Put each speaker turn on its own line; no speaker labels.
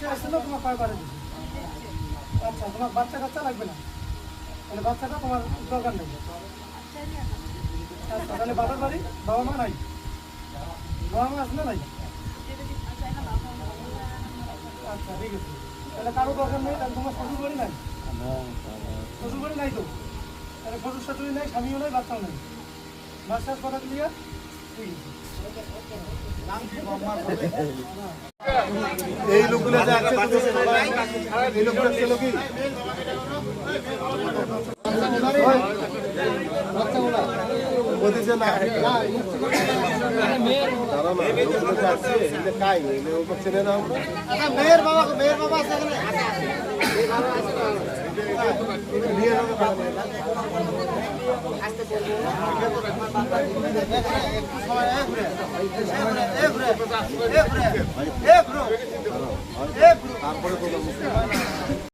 বাচ্চা আসছে না তোমার পায়ে পারে দিচ্ছি। আচ্ছা তোমার বাচ্চা কাচ্চা লাগবে না, তাহলে বাচ্চাটা তোমার দরকার নেই। আচ্ছা তাহলে বাবার বাড়ি বাবা মা নাই, বাবা মা আছে না নাই? আচ্ছা ঠিক আছে, তাহলে কারো দরকার নেই। তাহলে তোমার শ্বশুর বাড়ি নাই, শ্বশুর বাড়ি নাই তো, তাহলে শ্বশুর শাশুড়ি নাই, স্বামীও নাই, বাচ্চাও নাই। বাচ্চার কথা ক্লিয়ার? ঠিক আছে।
এই লোকগুলো যে আছে এই লোকগুলো ছিল কি বলতেছে না মেয়ের বাবা আছে তারপরে